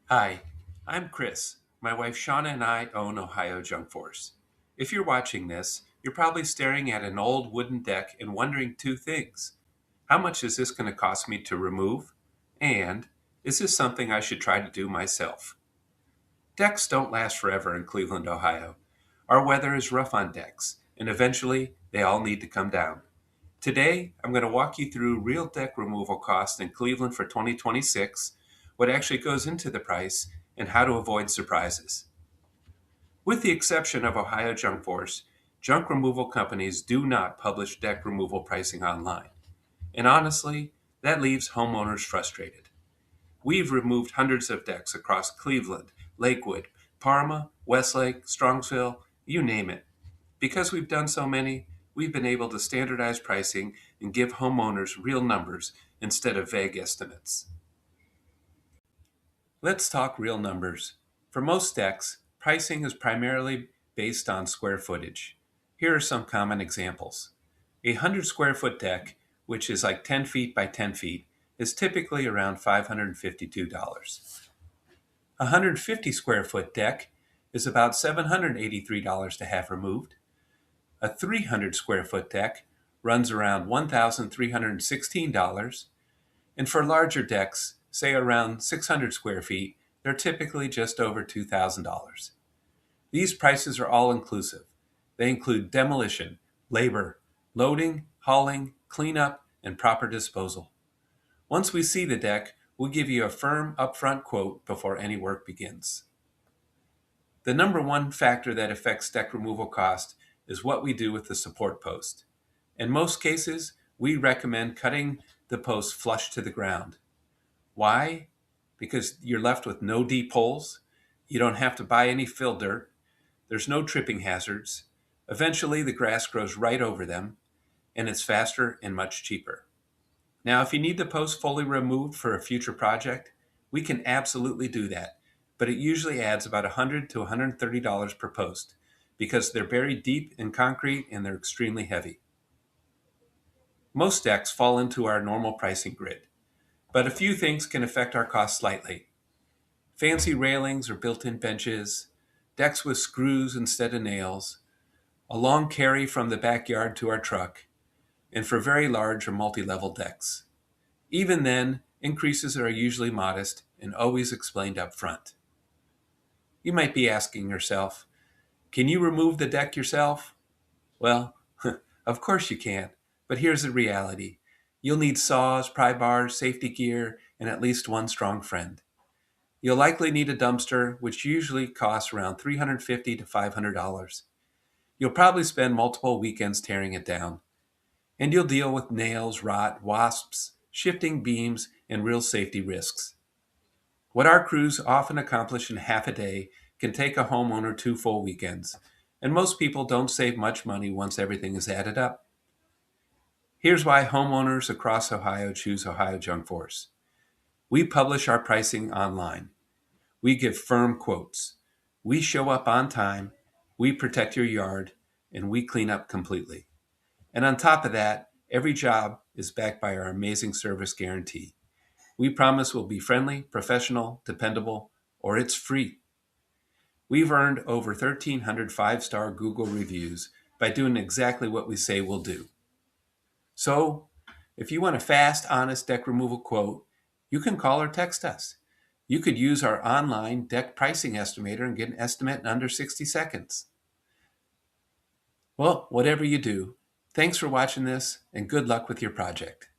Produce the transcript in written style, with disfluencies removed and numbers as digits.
Hi, I'm Chris. My wife Shauna and I own Ohio Junk Force. If you're watching this, you're probably staring at an old wooden deck and wondering two things. How much is this going to cost me to remove? And is this something I should try to do myself? Decks don't last forever in Cleveland, Ohio. Our weather is rough on decks, and eventually they all need to come down. Today, I'm going to walk you through real deck removal costs in Cleveland for 2026, what actually goes into the price, and how to avoid surprises. With the exception of Ohio Junk Force, junk removal companies do not publish deck removal pricing online. And honestly, that leaves homeowners frustrated. We've removed hundreds of decks across Cleveland, Lakewood, Parma, Westlake, Strongsville, you name it. Because we've done so many, we've been able to standardize pricing and give homeowners real numbers instead of vague estimates. Let's talk real numbers. For most decks, pricing is primarily based on square footage. Here are some common examples. A 100 square foot deck, which is like 10 feet by 10 feet, is typically around $552. A 150 square foot deck is about $783 to have removed. A 300 square foot deck runs around $1,316, and for larger decks, say around 600 square feet, they're typically just over $2,000. These prices are all inclusive. They include demolition, labor, loading, hauling, cleanup, and proper disposal. Once we see the deck, we'll give you a firm upfront quote before any work begins. The number one factor that affects deck removal cost is what we do with the support post. In most cases, we recommend cutting the post flush to the ground. Why? Because you're left with no deep holes, you don't have to buy any fill dirt, there's no tripping hazards, eventually the grass grows right over them, and it's faster and much cheaper. Now, if you need the post fully removed for a future project, we can absolutely do that, but it usually adds about $100 to $130 per post because they're buried deep in concrete and they're extremely heavy. Most decks fall into our normal pricing grid, but a few things can affect our costs slightly. Fancy railings or built-in benches, decks with screws instead of nails, a long carry from the backyard to our truck, and for very large or multi-level decks. Even then, increases are usually modest and always explained up front. You might be asking yourself, can you remove the deck yourself? Well, of course you can, but here's the reality. You'll need saws, pry bars, safety gear, and at least one strong friend. You'll likely need a dumpster, which usually costs around $350 to $500. You'll probably spend multiple weekends tearing it down. And you'll deal with nails, rot, wasps, shifting beams, and real safety risks. What our crews often accomplish in half a day can take a homeowner 2 full weekends, and most people don't save much money once everything is added up. Here's why homeowners across Ohio choose Ohio Junk Force. We publish our pricing online. We give firm quotes. We show up on time, we protect your yard, and we clean up completely. And on top of that, every job is backed by our amazing service guarantee. We promise we'll be friendly, professional, dependable, or it's free. We've earned over 1,300 five-star Google reviews by doing exactly what we say we'll do. So, if you want a fast, honest deck removal quote, you can call or text us. You could use our online deck pricing estimator and get an estimate in under 60 seconds. Well, whatever you do, thanks for watching this and good luck with your project.